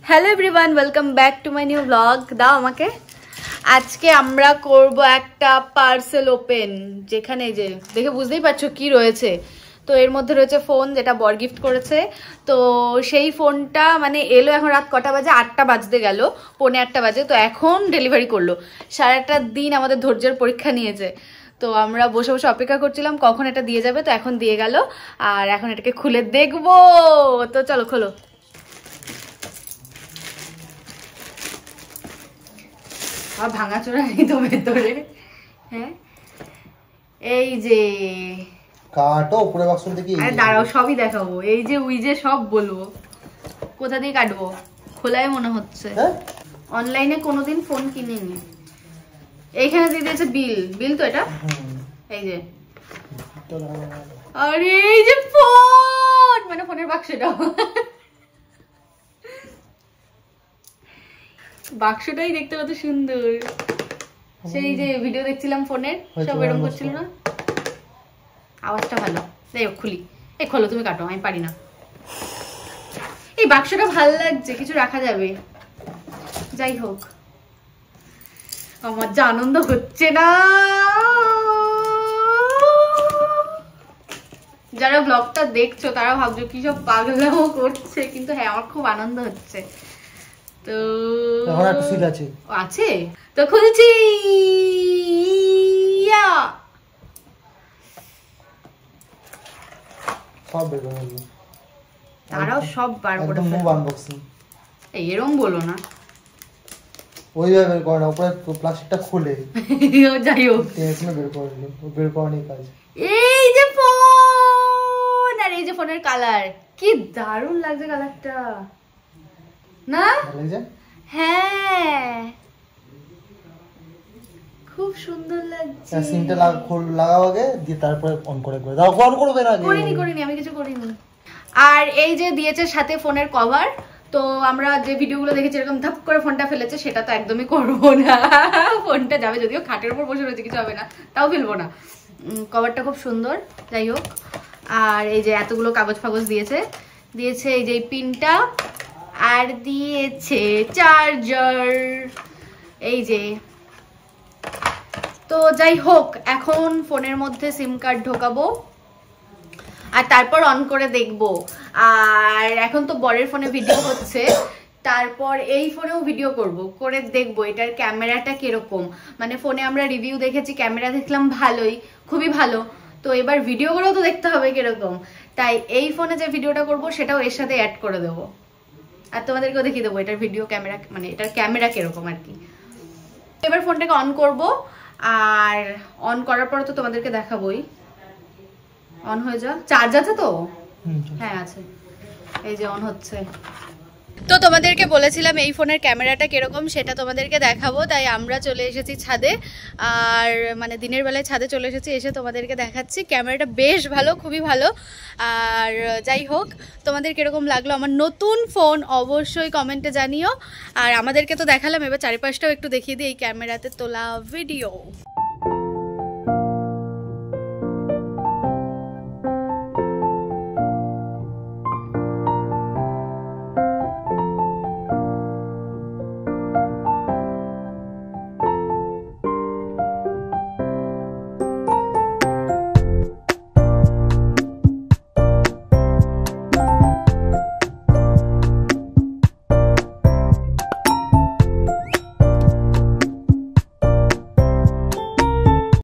hello everyone welcome back to my new vlog दाও আমাকে আজকে আমরা করব একটা পার্সেল ওপেন যেখানে যে দেখে বুঝতেই পারছো কি রয়েছে তো এর মধ্যে রয়েছে ফোন যেটা বর গিফট করেছে তো সেই ফোনটা মানে এলো এখন রাত কটা বাজে 8টা বাজতে গেল 8:45 বাজে তো এখন ডেলিভারি করলো সারাটা দিন আমাদের ধৈর্যের পরীক্ষা নিয়েছে তো আমরা বসে বসে অপেক্ষা করছিলাম কখন এটা দিয়ে যাবে তো এখন দিয়ে গেল আর এখন এটাকে খুলে দেখবো তো চলো খোলো আর ভাঙাচোরা নেই তো ভেতরে হ্যাঁ এই যে কাটো উপরে বাক্স থেকে আরে দাঁড়াও সবই দেখাবো এই যে উই যে সব বলবো কোথা দিয়ে কাটবো খোলাই মনে হচ্ছে অনলাইনে কোনোদিন ফোন কিনিনি এইখানে দিয়ে দিয়েছে বিল তো এটা এই যে আরে এই যে ফোন মানে ফোনের বাক্সটা বাক্সটাই দেখতে কত সুন্দর সেই যে ভিডিও দেখছিলাম ফোনের সব এরকম করছিল না আওয়াজটা ভালো যাই হোক খুলি এই খোলো তুমি কাটো আমি পারি না এই বাক্সটা ভালো লাগছে কিছু রাখা যাবে যাই হোক আমার যা আনন্দ হচ্ছে না যারা ব্লগটা দেখছো তারা ভাবছো কি সব পাগলামো করছে কিন্তু হ্যাঁ আমার খুব আনন্দ হচ্ছে তো এখন একটা সিল আছে আছে তো খুলছি ইয়া সব বের করে দিই তারাও সব বার করে একদম মুভ আনবক্সিং এই এরকম বলো না ওইভাবে বের করে না উপরে প্লাস্টিকটা খুলে যাই হোক টেনশন বের করে দিল বের করা নেই কাজ এই যে ফোন আর এই যে ফোনের কালার কি দারুণ লাগছে কালারটা না হ্যাঁ খুব সুন্দর লাগছে সিমটা লাগাও আগে দিয়ে তারপরে অন করে দাও অন করবে না আগে করিনি আমি কিছু করিনি আর এই যে দিয়েছে সাথে ফোনের কভার তো আমরা যে ভিডিওগুলো দেখেছি এরকম ধাপ করে ফোনটা ফেলেছে সেটা তো একদমই করবো না ফোনটা যাবে যদিও খাটের উপর বসে রয়েছে কিছু হবে না তাও ফেলবো না কভারটা খুব সুন্দর যাই হোক আর এই যে এতগুলো কাগজ ফাগজ দিয়েছে এই যে পিনটা আর দিয়েছে চার্জার এই যে তো যাই হোক এখন ফোনের মধ্যে সিম কার্ড ঢোকাবো আর তারপর অন করে দেখবো আর এখন তো বরের ফোনে ভিডিও হচ্ছে তারপর এই ফোনেও ভিডিও করে দেখবো এটার ক্যামেরাটা কিরকম মানে ফোনে আমরা রিভিউ দেখেছি ক্যামেরা দেখলাম ভালোই খুবই ভালো তো এবার ভিডিও করেও তো দেখতে হবে কিরকম তাই এই ফোনে যে ভিডিওটা করব সেটাও এর সাথে অ্যাড করে দেবো আর তোমাদেরকেও দেখিয়ে দেবো এটার ভিডিও ক্যামেরা মানে এটার ক্যামেরা কিরকম আর কি এবার ফোনটাকে অন করব আর অন করার পর তো তোমাদেরকে দেখাবোই অন হয়ে যা চার্জ আছে তো হ্যাঁ আছে এই যে অন হচ্ছে তো তোমাদেরকে বলেছিলাম এই ফোনের ক্যামেরাটা কিরকম সেটা তোমাদেরকে দেখাবো তাই আমরা চলে এসেছি ছাদে আর মানে দিনের বেলায় ছাদে চলে এসেছি এসে তোমাদেরকে দেখাচ্ছি ক্যামেরাটা বেশ ভালো খুবই ভালো আর যাই হোক তোমাদের কিরকম লাগলো আমার নতুন ফোন অবশ্যই কমেন্টে জানিও আর আমাদেরকে তো দেখালাম এবার চারিপাশটাও একটু দেখিয়ে দিই এই ক্যামেরাতে তোলা ভিডিও